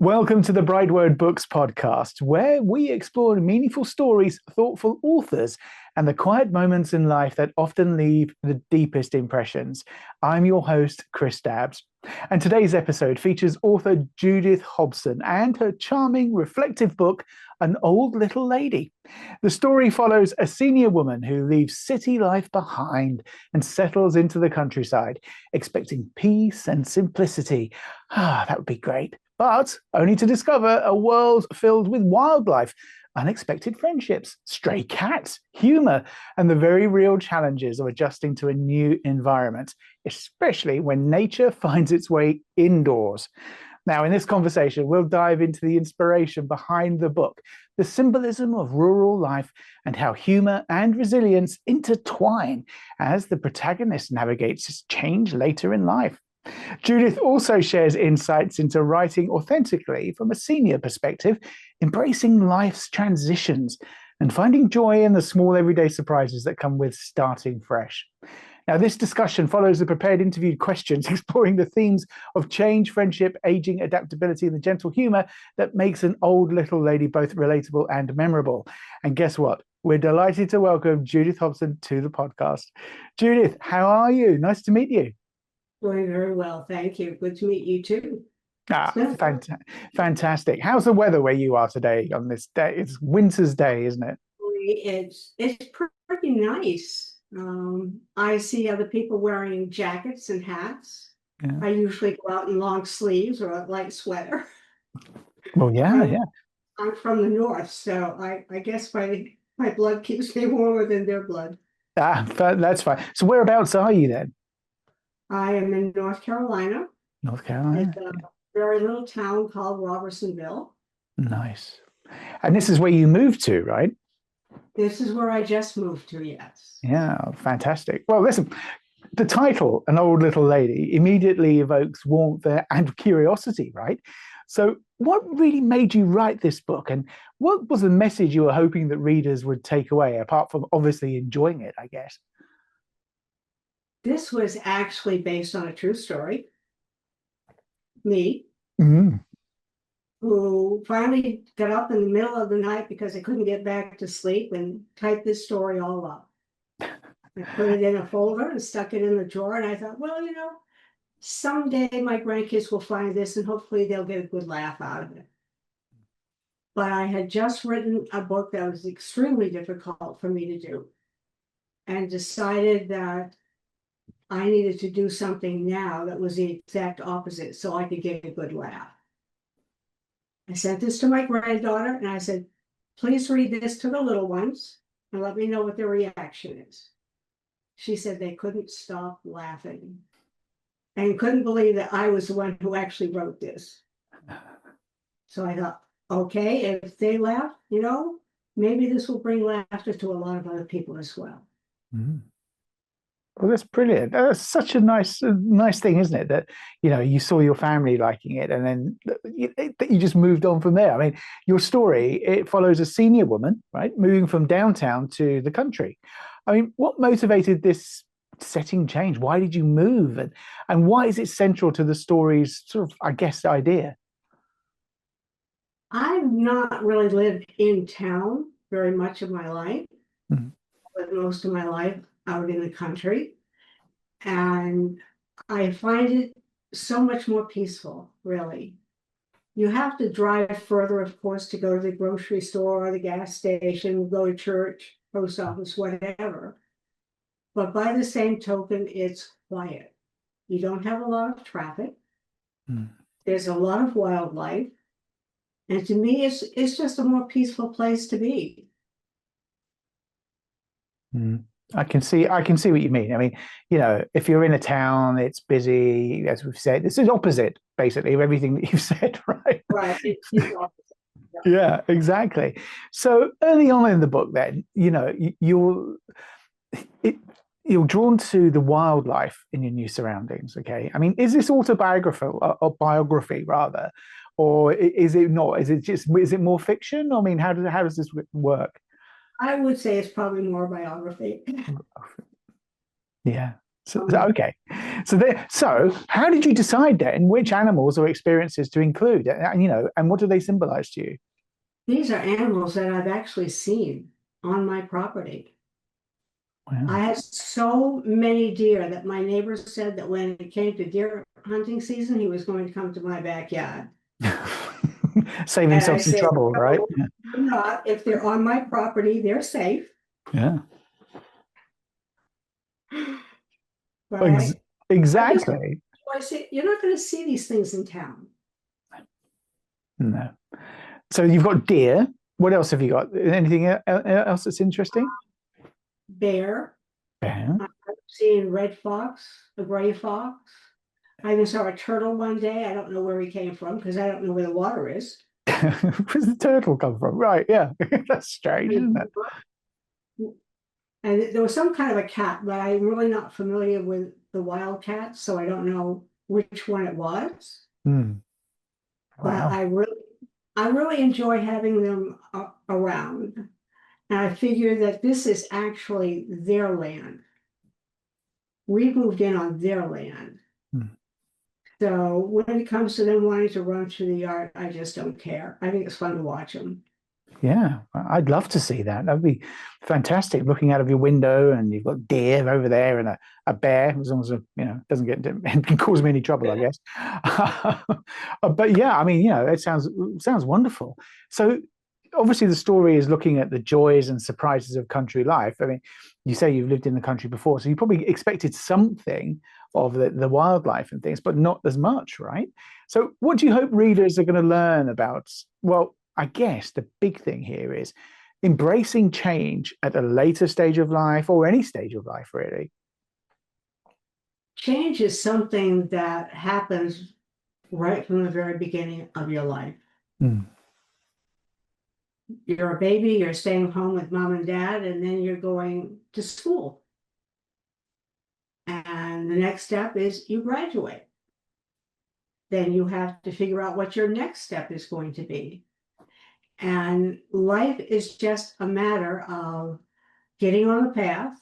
Welcome to the BrightWord Books Podcast, where we explore meaningful stories, thoughtful authors, and the quiet moments in life that often leave the deepest impressions. I'm your host, Chris Dabbs, and today's episode features author Judith Hobson and her charming, reflective book, An Old Little Lady. The story follows a senior woman who leaves city life behind and settles into the countryside, expecting peace and simplicity. That would be great. But only to discover a world filled with wildlife, unexpected friendships, stray cats, humor, and the very real challenges of adjusting to a new environment, especially when nature finds its way indoors. Now, in this conversation, we'll dive into the inspiration behind the book, the symbolism of rural life, and how humor and resilience intertwine as the protagonist navigates change later in life. Judith also shares insights into writing authentically from a senior perspective, embracing life's transitions and finding joy in the small everyday surprises that come with starting fresh. Now, this discussion follows the prepared interviewed questions exploring the themes of change, friendship, aging, adaptability, and the gentle humor that makes An Old Little Lady both relatable and memorable. And guess what? We're delighted to welcome Judith Hobson to the podcast. Judith, how are you? Nice to meet you. Doing very well, thank you. Good to meet you too. Fantastic. How's the weather where you are today on this day? It's winter's day, isn't it? It's pretty nice. I see other people wearing jackets and hats. Yeah. I usually go out in long sleeves or a light sweater. Well, yeah. I'm from the north, so I guess my blood keeps me warmer than their blood. That's fine. So whereabouts are you then? I am in North Carolina. North Carolina. It's a very little town called Robertsonville. Nice. And this is where you moved to, right? This is where I just moved to, yes. Yeah, fantastic. Well, listen, the title, An Old Little Lady, immediately evokes warmth and curiosity, right? So what really made you write this book? And what was the message you were hoping that readers would take away, apart from obviously enjoying it, I guess? This was actually based on a true story. Me, who finally got up in the middle of the night because I couldn't get back to sleep and typed this story all up. I put it in a folder and stuck it in the drawer, and I thought, well, someday my grandkids will find this and hopefully they'll get a good laugh out of it. But I had just written a book that was extremely difficult for me to do and decided that I needed to do something now that was the exact opposite so I could get a good laugh. I sent this to my granddaughter and I said, please read this to the little ones and let me know what their reaction is. She said they couldn't stop laughing and couldn't believe that I was the one who actually wrote this. So I thought, okay, if they laugh, maybe this will bring laughter to a lot of other people as well. Mm. Well, that's brilliant. That's such a nice thing, isn't it? That, you saw your family liking it and then you just moved on from there. I mean, your story, it follows a senior woman, right, moving from downtown to the country. I mean, what motivated this setting change? Why did you move? And why is it central to the story's sort of, I guess, idea? I've not really lived in town very much of my life, but most of my life out in the country, and I find it so much more peaceful, really. You have to drive further, of course, to go to the grocery store or the gas station, go to church, post office, whatever. But by the same token, it's quiet. You don't have a lot of traffic. There's a lot of wildlife. And to me, it's just a more peaceful place to be. I can see what you mean. I mean, if you're in a town, it's busy, as we've said. This is opposite, basically, of everything that you've said, right? Right. It's opposite. Yeah, exactly. So early on in the book, then, you're drawn to the wildlife in your new surroundings. Okay, I mean, is this autobiographical or biography rather, or is it not? Is it more fiction? I mean, how does this work? I would say it's probably more biography. Yeah. Okay. So how did you decide then which animals or experiences to include? And what do they symbolize to you? These are animals that I've actually seen on my property. Wow. I had so many deer that my neighbor said that when it came to deer hunting season, he was going to come to my backyard. Save And I himself some said, trouble, right? no, they're not. If they're on my property, they're safe. Yeah. But Exactly. I say, you're not going to see these things in town. No. So you've got deer. What else have you got? Anything else that's interesting? Bear. Bear. I've seen red fox, a gray fox. I even saw a turtle one day. I don't know where he came from because I don't know where the water is. Where's the turtle come from? Right, yeah. That's strange, isn't it? And there was some kind of a cat, but I'm really not familiar with the wild cats, so I don't know which one it was. Mm. But Wow. I really enjoy having them around. And I figure that this is actually their land. We moved in on their land. Mm. So when it comes to them wanting to run through the yard, I just don't care. I think it's fun to watch them. Yeah, I'd love to see that. That'd be fantastic. Looking out of your window and you've got deer over there and a bear, as long as it doesn't get can cause me any trouble, I guess. But yeah, I mean, it sounds wonderful. So obviously the story is looking at the joys and surprises of country life. I mean, you say you've lived in the country before, so you probably expected something of the wildlife and things, but not as much, right? So what do you hope readers are going to learn about? Well, I guess the big thing here is embracing change at a later stage of life or any stage of life, really. Change is something that happens right from the very beginning of your life. Mm. You're a baby, you're staying home with mom and dad, and then you're going to school. And the next step is you graduate. Then you have to figure out what your next step is going to be. And life is just a matter of getting on the path.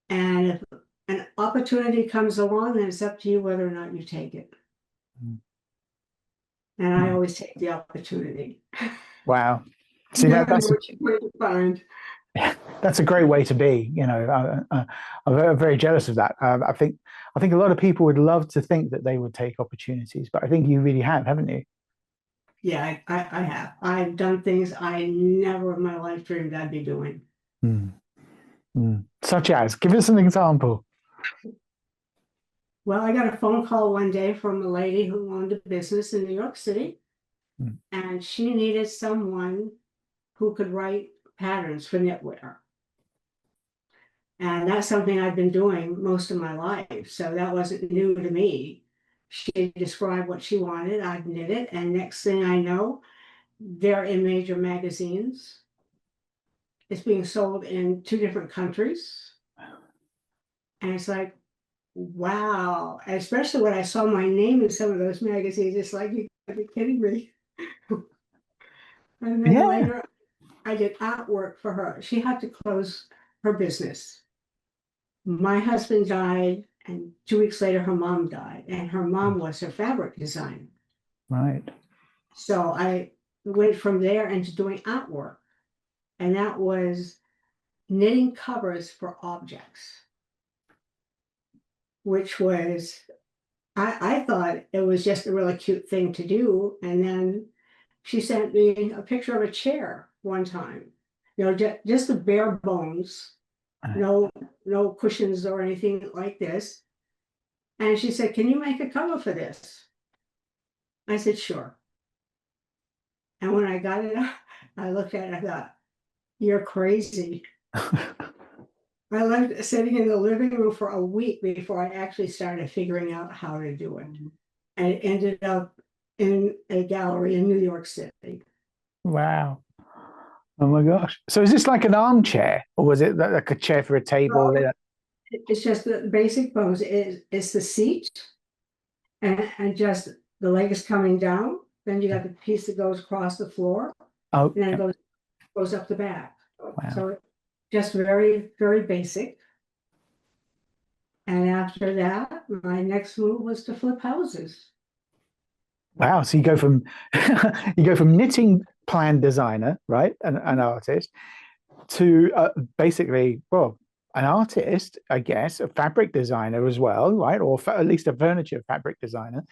And if an opportunity comes along, then it's up to you whether or not you take it. Mm. And I always take the opportunity. Wow. See, Never know what you're going to find. That's a great way to be. I'm very jealous of that. I think a lot of people would love to think that they would take opportunities, but I think you really have, haven't you? Yeah, I have. I've done things I never in my life dreamed I'd be doing. Mm. Mm. Such as, give us an example. Well, I got a phone call one day from a lady who owned a business in New York City, and she needed someone who could write patterns for knitwear. And that's something I've been doing most of my life, so that wasn't new to me. She described what she wanted, I'd knit it, and next thing I know, they're in major magazines. It's being sold in 2 different countries. And it's like, wow, especially when I saw my name in some of those magazines, it's like, you gotta be kidding me. And then later, I did artwork for her. She had to close her business. My husband died, and 2 weeks later, her mom died, and her mom was her fabric designer. Right. So I went from there into doing artwork, and that was knitting covers for objects, which was, I thought it was just a really cute thing to do. And then she sent me a picture of a chair one time, just the bare bones, no cushions or anything like this. And she said, "Can you make a cover for this?" I said, "Sure." And when I got it, I looked at it, I thought, "You're crazy." I left sitting in the living room for a week before I actually started figuring out how to do it. And it ended up in a gallery in New York City. Wow. Oh my gosh. So is this like an armchair, or was it like a chair for a table? It's just the basic bones. It's the seat and just the leg is coming down. Then you got the piece that goes across the floor. Oh, and then it goes up the back. wow. So just very, very basic. And after that, my next move was to flip houses. Wow. So you go from you go from knitting plan designer, right? An artist to basically, well, an artist, I guess, a fabric designer as well, right? Or at least a furniture fabric designer.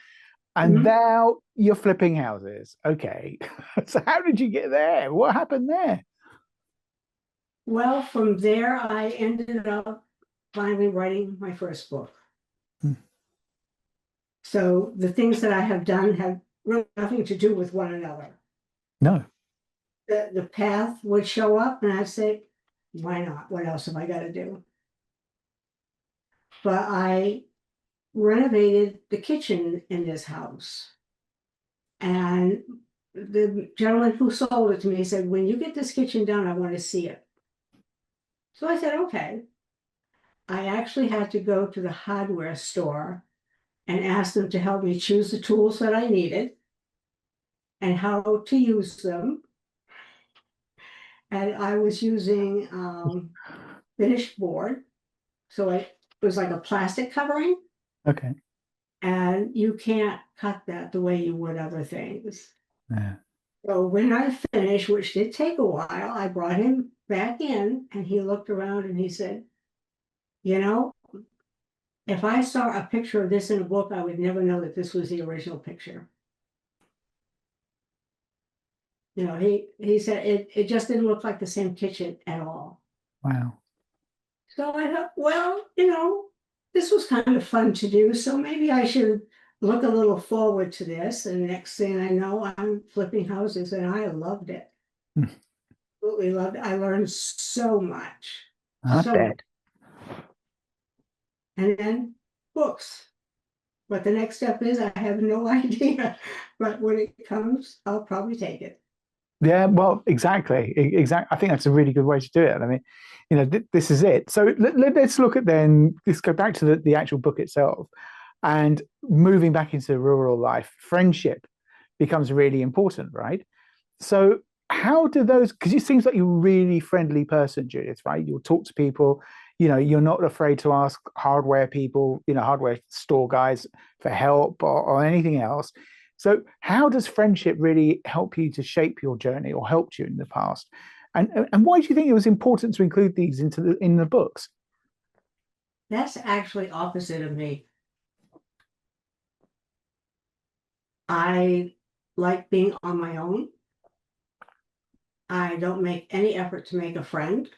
And Mhm. now you're flipping houses. Okay. So how did you get there? What happened there? Well, from there, I ended up finally writing my first book. Hmm. So the things that I have done have really nothing to do with one another. No. The path would show up and I'd say, why not? What else have I got to do? But I renovated the kitchen in this house. And the gentleman who sold it to me said, when you get this kitchen done, I want to see it. So I said, okay. I actually had to go to the hardware store and ask them to help me choose the tools that I needed and how to use them. And I was using finished board. So it was like a plastic covering, Okay. and you can't cut that the way you would other things. Yeah. So when I finished, which did take a while, I brought him back in and he looked around and he said, you know, if I saw a picture of this in a book, I would never know that this was the original picture. You know, he said it just didn't look like the same kitchen at all. Wow. So I thought, well, you know, this was kind of fun to do. So maybe I should look a little forward to this. And next thing I know, I'm flipping houses and I loved it. Hmm. Absolutely loved it. I learned so much. I So much. bet. And then books. What the next step is, I have no idea. But when it comes, I'll probably take it. Yeah, well, exactly. Exactly. I think that's a really good way to do it. I mean, this is it. So let's look at then, let's go back to the actual book itself and moving back into rural life, friendship becomes really important, right? So how do those, because it seems like you're a really friendly person, Judith, right? You'll talk to people, you're not afraid to ask hardware people, hardware store guys for help or anything else. So how does friendship really help you to shape your journey or helped you in the past? And why do you think it was important to include these in the books? That's actually opposite of me. I like being on my own. I don't make any effort to make a friend.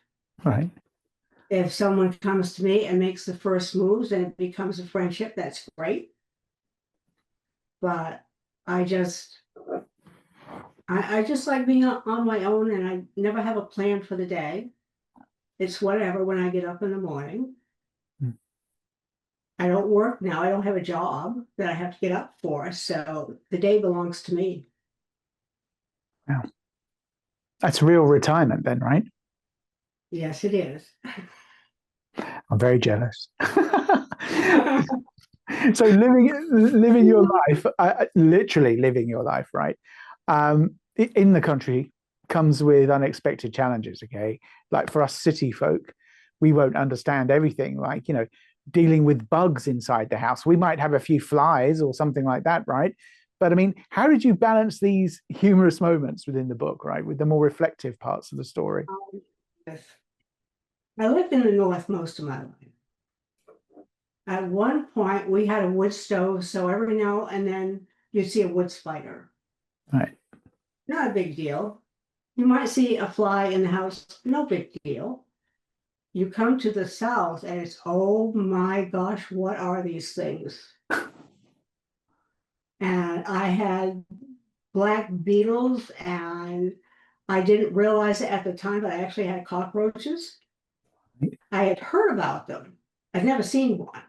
Right. If someone comes to me and makes the first moves and it becomes a friendship, that's great. But I just I just like being on my own and I never have a plan for the day. It's whatever when I get up in the morning. Mm. I don't work now. I don't have a job that I have to get up for. So the day belongs to me. Wow. That's real retirement then, right? Yes, it is. I'm very jealous. So living your life, literally living your life, right? In the country comes with unexpected challenges. Okay, like for us city folk, we won't understand everything. Like dealing with bugs inside the house, we might have a few flies or something like that, right? But I mean, how did you balance these humorous moments within the book, right, with the more reflective parts of the story? Yes. I lived in the North most of my life. At one point, we had a wood stove, so every now and then you'd see a wood spider. Right. Not a big deal. You might see a fly in the house, no big deal. You come to the South and it's, oh my gosh, what are these things? And I had black beetles, and I didn't realize it at the time, but I actually had cockroaches. I had heard about them. I'd never seen one.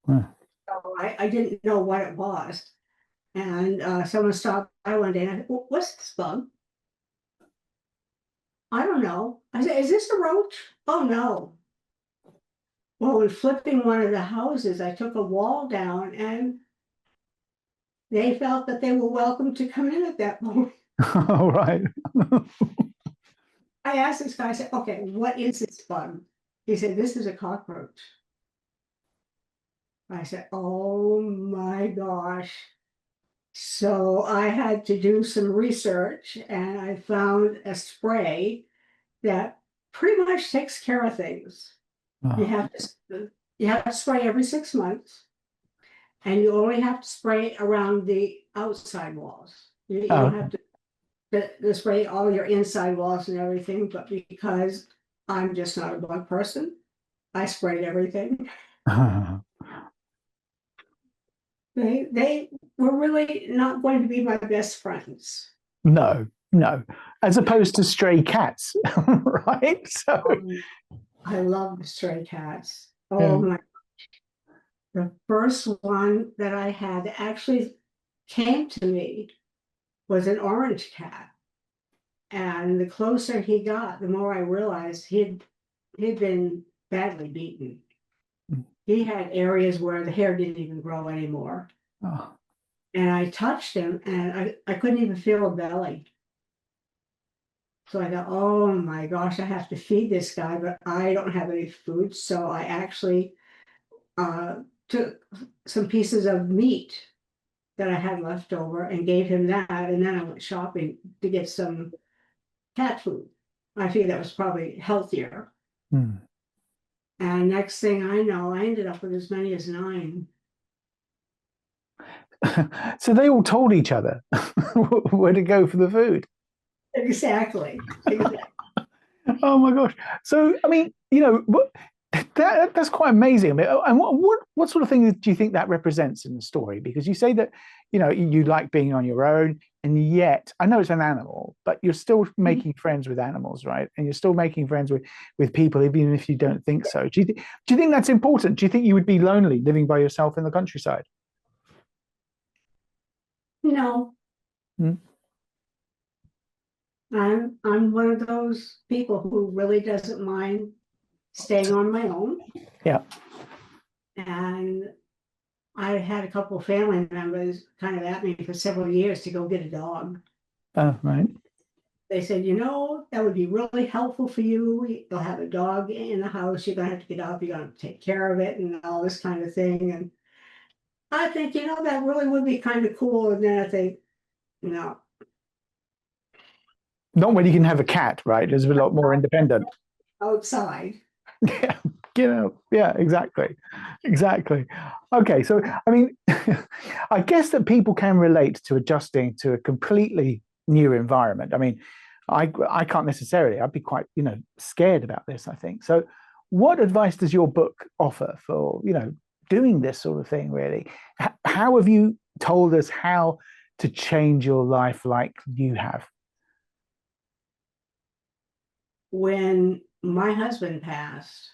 Huh. So I didn't know what it was. And someone stopped by one day and I said, what's this bug? I don't know. I said, is this a roach? Oh no. Well, when flipping one of the houses, I took a wall down and they felt that they were welcome to come in at that point. All right. I asked this guy, I said, okay, what is this bug? He said, this is a cockroach. I said, oh my gosh. So I had to do some research and I found a spray that pretty much takes care of things. You Oh, have you have to spray every 6 months, and you only have to spray around the outside walls. You don't okay. have to spray all your inside walls and everything, but because I'm just not a bug person, I sprayed everything. They were really not going to be my best friends. No, no. As opposed to stray cats, right? So, Um, I love the stray cats. yeah. Oh my, the first one that I had that actually came to me was an orange cat. And the closer he got, the more I realized he'd been badly beaten. He had areas where the hair didn't even grow anymore. Oh, And I touched him and I couldn't even feel a belly. So I thought, oh my gosh, I have to feed this guy, but I don't have any food. So I actually took some pieces of meat that I had left over and gave him that. And then I went shopping to get some cat food. I figured that was probably healthier. hmm. And next thing I know, I ended up with as many as 9. So they all told each other where to go for the food. Exactly. Exactly. Oh my gosh. So, I mean, that's quite amazing. I mean, and what sort of thing do you think that represents in the story? Because you say that, you like being on your own, and yet I know it's an animal, but you're still making friends with animals, right? And you're still making friends with people, even if you don't think so. Do you think that's important? Do you think you would be lonely living by yourself in the countryside? No, Hmm? I'm one of those people who really doesn't mind staying on my own. Yeah. And I had a couple of family members kind of at me for several years to go get a dog. Oh, right. They said, that would be really helpful for you. You'll have a dog in the house. You're gonna have to get up. You're gonna take care of it and all this kind of thing. And I think, that really would be kind of cool. And then I think, no, Not when you can have a cat, right? It's a lot more independent. outside. Yeah, yeah, exactly. Exactly. Okay, so I mean, I guess that people can relate to adjusting to a completely new environment. I mean, I can't necessarily. I'd be quite, scared about this, I think. So, what advice does your book offer for, doing this sort of thing, really? How have you told us how to change your life like you have? When my husband passed,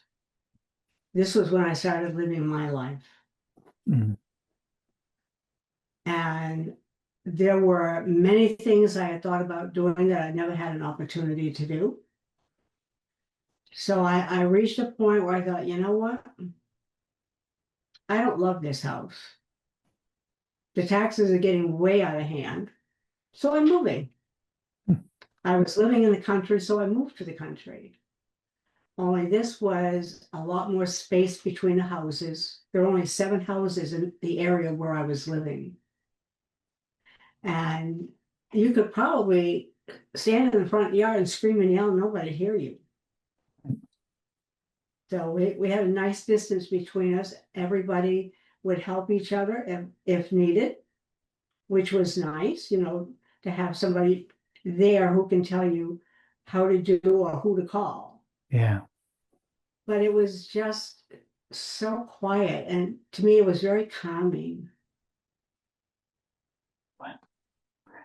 this was when I started living my life. Mm. And there were many things I had thought about doing that I never had an opportunity to do. So I reached a point where I thought, you know what? I don't love this house. The taxes are getting way out of hand. So I'm moving. I was living in the country, so I moved to the country. Only this was a lot more space between the houses. There were only 7 houses in the area where I was living. And you could probably stand in the front yard and scream and yell, and nobody hear you. So we had a nice distance between us. Everybody would help each other if needed, which was nice, to have somebody there who can tell you how to do or who to call. Yeah. But it was just so quiet. And to me, it was very calming.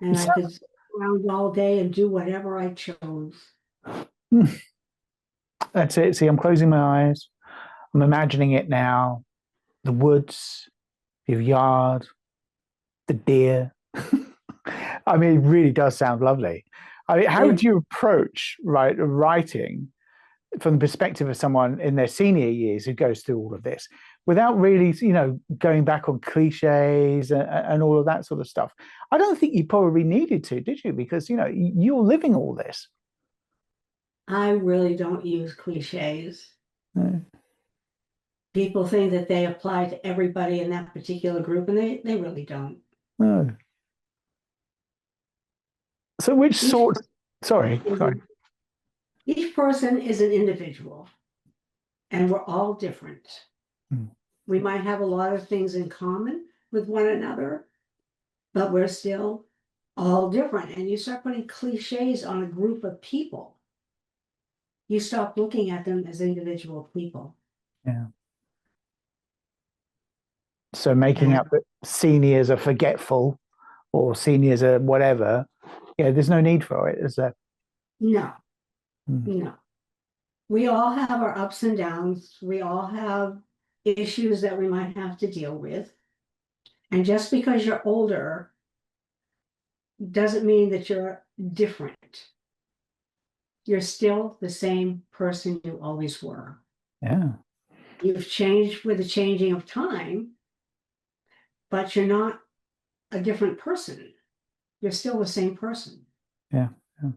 And I could sit around all day and do whatever I chose. That's it. See, I'm closing my eyes. I'm imagining it now. The woods, your yard, the deer. I mean, it really does sound lovely. I mean, how would It, you approach writing from the perspective of someone in their senior years who goes through all of this without really, going back on cliches and all of that sort of stuff? I don't think you probably needed to, did you? Because, you're living all this. I really don't use cliches. Mm. People think that they apply to everybody in that particular group, and they really don't. No. So which Each, sort? Sorry. each person is an individual, and we're all different. Hmm. We might have a lot of things in common with one another, but we're still all different. And you start putting cliches on a group of people, you stop looking at them as individual people. Yeah. So making And up that seniors are forgetful or seniors are whatever, yeah, there's no need for it, is there? no, Hmm. no. We all have our ups and downs. We all have issues that we might have to deal with. And just because you're older doesn't mean that you're different. You're still the same person you always were. Yeah. You've changed with the changing of time, but you're not a different person. You're still the same person. Yeah. Yeah.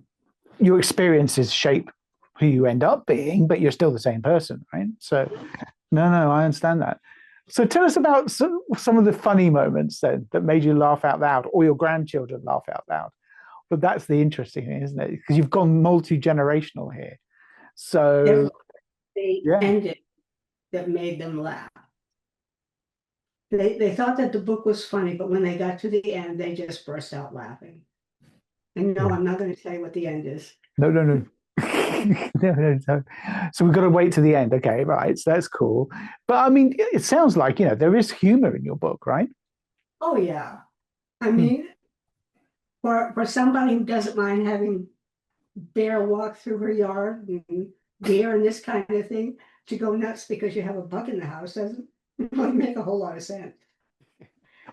Your experiences shape who you end up being, but you're still the same person, right? So, no, I understand that. So, tell us about some of the funny moments then that made you laugh out loud, or your grandchildren laugh out loud. But that's the interesting thing, isn't it? Because you've gone multi-generational here. So, They yeah. ended that made them laugh. They thought that the book was funny, but when they got to the end, they just burst out laughing. And no, Yeah. I'm not going to tell you what the end is. No. No. So we've got to wait to the end. Okay, right. So that's cool. But I mean, it sounds like, there is humor in your book, right? Oh yeah. I Hmm. mean, for somebody who doesn't mind having bear walk through her yard and deer and this kind of thing, to go nuts because you have a bug in the house doesn't really make a whole lot of sense.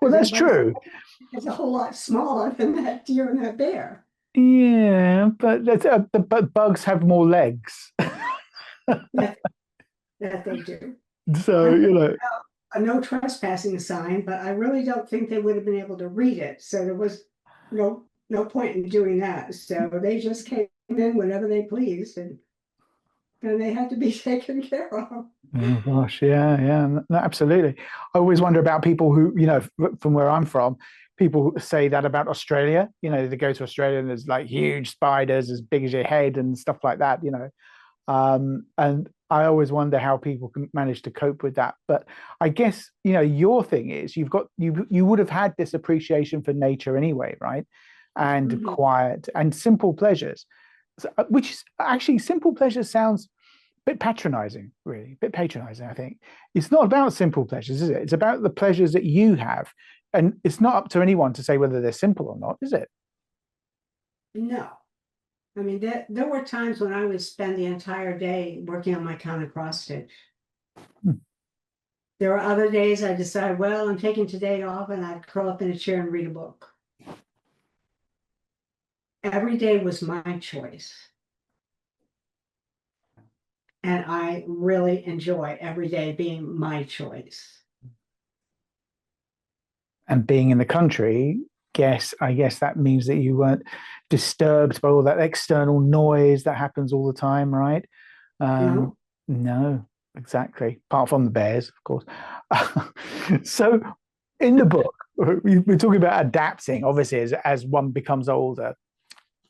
Well, Because that's that bug true. is a whole lot smaller than that deer and that bear. Yeah, but but bugs have more legs. That, that they do. So, I put out a no trespassing sign, but I really don't think they would have been able to read it. So there was no point in doing that. So they just came in whenever they pleased, and they had to be taken care of. oh gosh, yeah, no, absolutely. I always wonder about people who, from where I'm from, people say that about Australia. They go to Australia and there's like huge spiders as big as your head and stuff like that. And I always wonder how people can manage to cope with that. But I guess, your thing is you would have had this appreciation for nature anyway, right? And Mhm. quiet and simple pleasures, which is actually simple pleasures sounds a bit patronizing, really, a bit patronizing, I think. It's not about simple pleasures, is it? It's about the pleasures that you have. And it's not up to anyone to say whether they're simple or not, is it? No. I mean, there were times when I would spend the entire day working on my counter cross stitch. Hmm. There were other days I decided, well, I'm taking today off, and I'd curl up in a chair and read a book. Every day was my choice. And I really enjoy every day being my choice. And being in the country, I guess that means that you weren't disturbed by all that external noise that happens all the time, right? No, No, exactly. Apart from the bears, of course. So, in the book, we're talking about adapting, obviously, as one becomes older.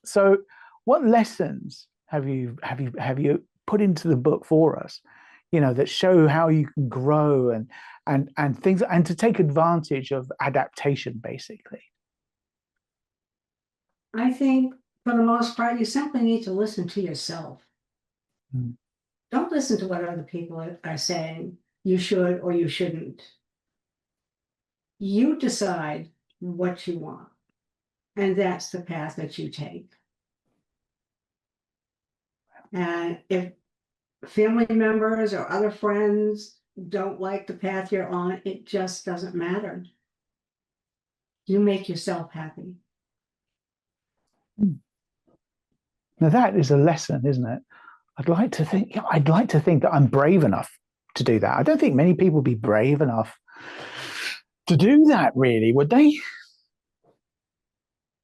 So, what lessons have you put into the book for us? That show how you can grow and things, and to take advantage of adaptation, basically. I think for the most part, you simply need to listen to yourself. Mm. Don't listen to what other people are saying you should or you shouldn't. You decide what you want, and that's the path that you take. And if family members or other friends don't like the path you're on, it just doesn't matter. You make yourself happy. Now that is a lesson, isn't it? I'd like to think that I'm brave enough to do that. I don't think many people would be brave enough to do that, really, would they?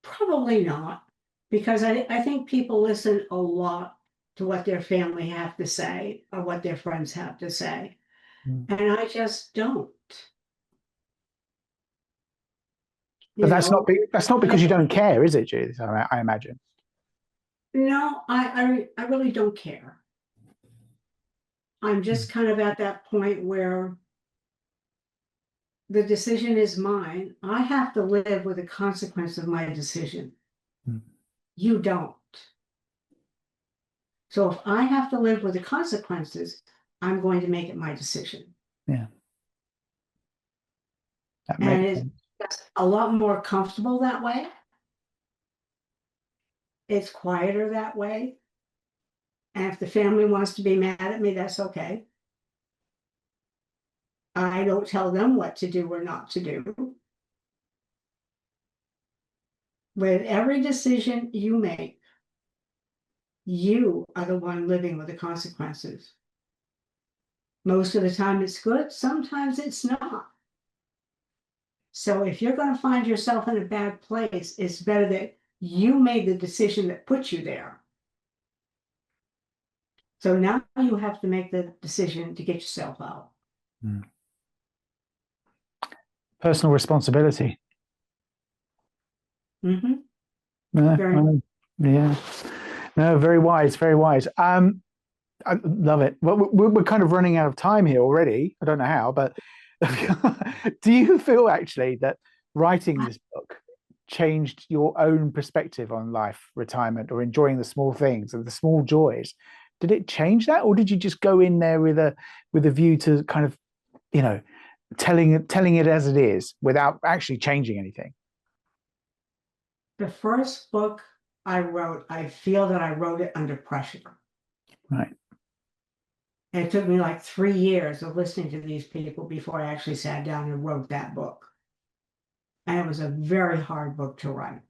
Probably not, because I think people listen a lot to what their family have to say or what their friends have to say. And I just don't. But that's not because you don't care, is it, Judith? I imagine. No, I really don't care. I'm just kind of at that point where the decision is mine. I have to live with the consequence of my decision. You don't. So if I have to live with the consequences, I'm going to make it my decision. Yeah. That And makes sense. it's a lot more comfortable that way. It's quieter that way. And if the family wants to be mad at me, that's okay. I don't tell them what to do or not to do. With every decision you make, you are the one living with the consequences. Most of the time it's good, sometimes it's not. So if you're going to find yourself in a bad place, it's better that you made the decision that put you there. So now you have to make the decision to get yourself out. Personal responsibility. Mm-hmm. Yeah. No, very wise, very wise. I love it. Well, we're kind of running out of time here already. I don't know how, but do you feel actually that writing this book changed your own perspective on life, retirement, or enjoying the small things and the small joys? Did it change that, or did you just go in there with a view to kind of, telling it as it is without actually changing anything? The first book I wrote, I feel that I wrote it under pressure. Right. And it took me like 3 years of listening to these people before I actually sat down and wrote that book. And it was a very hard book to write.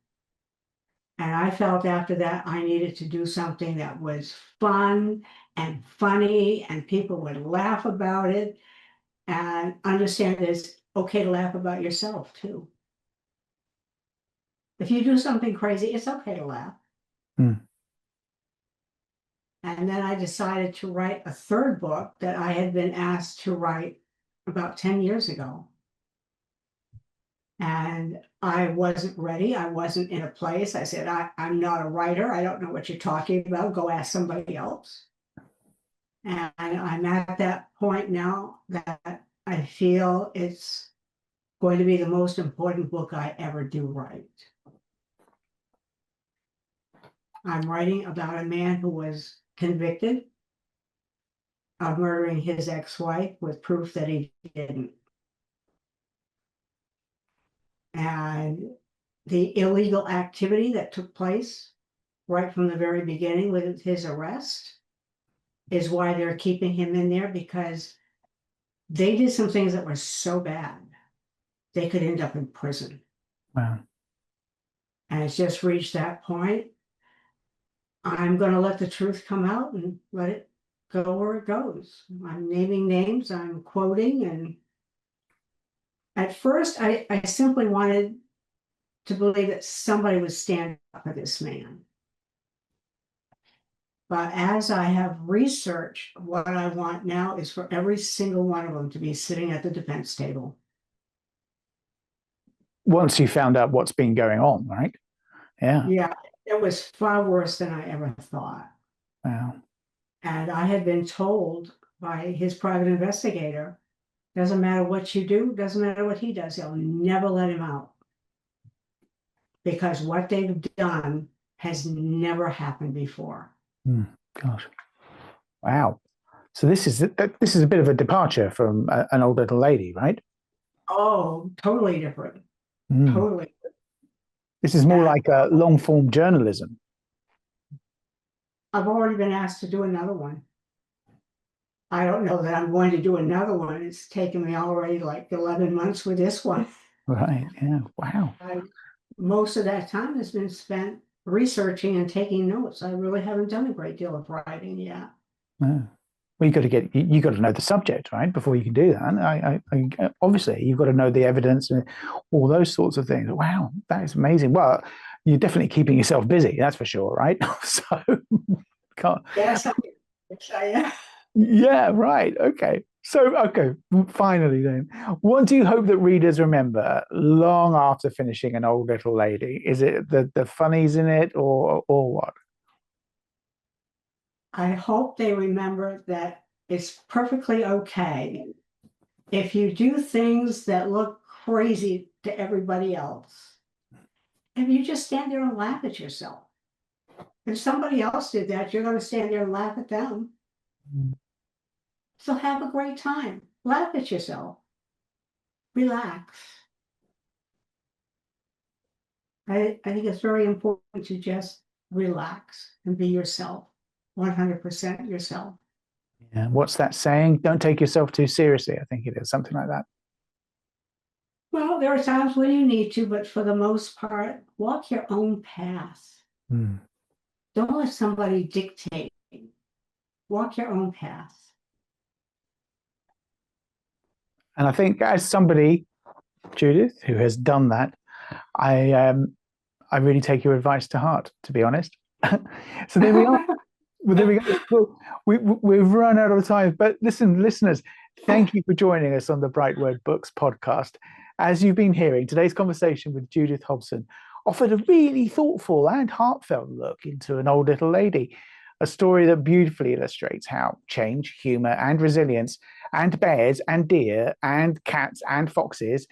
And I felt after that I needed to do something that was fun and funny and people would laugh about it, and understand that it's okay to laugh about yourself too. If you do something crazy, it's okay to laugh. And then I decided to write a third book that I had been asked to write about 10 years ago. And I wasn't ready. I wasn't in a place. I said, I'm not a writer. I don't know what you're talking about. Go ask somebody else. And I'm at that point now that I feel it's going to be the most important book I ever do write. I'm writing about a man who was convicted of murdering his ex-wife with proof that he didn't. And the illegal activity that took place right from the very beginning with his arrest is why they're keeping him in there, because they did some things that were so bad they could end up in prison. Wow. And it's just reached that point. I'm going to let the truth come out and let it go where it goes. I'm naming names, I'm quoting, and at first I simply wanted to believe that somebody would stand up for this man. But as I have researched, what I want now is for every single one of them to be sitting at the defense table. Once you found out what's been going on, right? Yeah. Yeah, it was far worse than I ever thought. Wow. And I had been told by his private investigator, doesn't matter what you do, doesn't matter what he does, he'll never let him out. Because what they've done has never happened before. Gosh. Wow. So this is a bit of a departure from an old little lady, right? Oh, totally different. Totally. This is more like a long form journalism. I've already been asked to do another one. I don't know that I'm going to do another one. It's taken me already like 11 months with this one. Right. Yeah. Wow. Most of that time has been spent researching and taking notes. I really haven't done a great deal of writing yet. No. Well, you got to know the subject, right, before you can do that. I obviously you've got to know the evidence and all those sorts of things. Wow, that is amazing. Well, you're definitely keeping yourself busy, that's for sure, right? So, Yes, I am. yeah, right. Okay. So, okay, finally then, what do you hope that readers remember long after finishing An Old Little Lady? Is it the funnies in it or what? I hope they remember that it's perfectly okay if you do things that look crazy to everybody else. If you just stand there and laugh at yourself. If somebody else did that, you're going to stand there and laugh at them. So have a great time. Laugh at yourself. Relax. I think it's very important to just relax and be yourself, 100% yourself. Yeah. What's that saying? Don't take yourself too seriously. I think it is something like that. Well, there are times when you need to, but for the most part, walk your own path. Mm. Don't let somebody dictate. Walk your own path. And I think as somebody, Judith, who has done that, I really take your advice to heart, to be honest. So there we are. Well, there we go. Well, we've run out of time. But listen, listeners, thank you for joining us on the BrightWord Books podcast. As you've been hearing, today's conversation with Judith Hobson offered a really thoughtful and heartfelt look into An Old Little Lady, a story that beautifully illustrates how change, humor, and resilience, and bears and deer and cats and foxes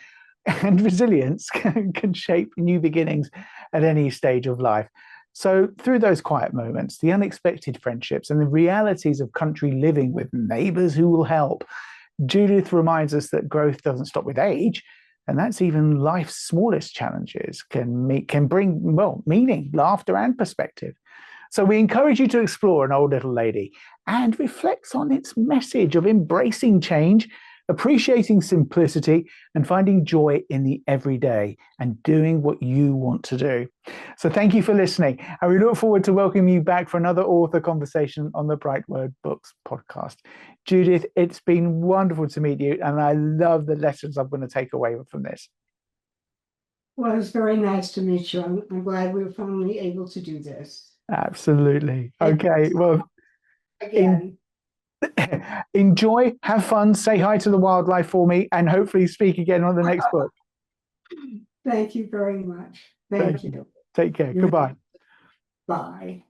and resilience can shape new beginnings at any stage of life. So, through those quiet moments, the unexpected friendships, and the realities of country living with neighbors who will help, Judith reminds us that growth doesn't stop with age, and that's even life's smallest challenges can bring, well, meaning, laughter, and perspective. So, we encourage you to explore An Old Little Lady and reflect on its message of embracing change, appreciating simplicity, and finding joy in the everyday and doing what you want to do. So thank you for listening, and we look forward to welcoming you back for another author conversation on the BrightWord Books podcast. Judith, it's been wonderful to meet you, and I love the lessons I'm going to take away from this. Well, it's very nice to meet you. I'm glad we were finally able to do this. Absolutely. Okay, well, Again. Enjoy, have fun, say hi to the wildlife for me, and hopefully speak again on the next book. Thank you very much. Thank you. Take care. Goodbye. Bye.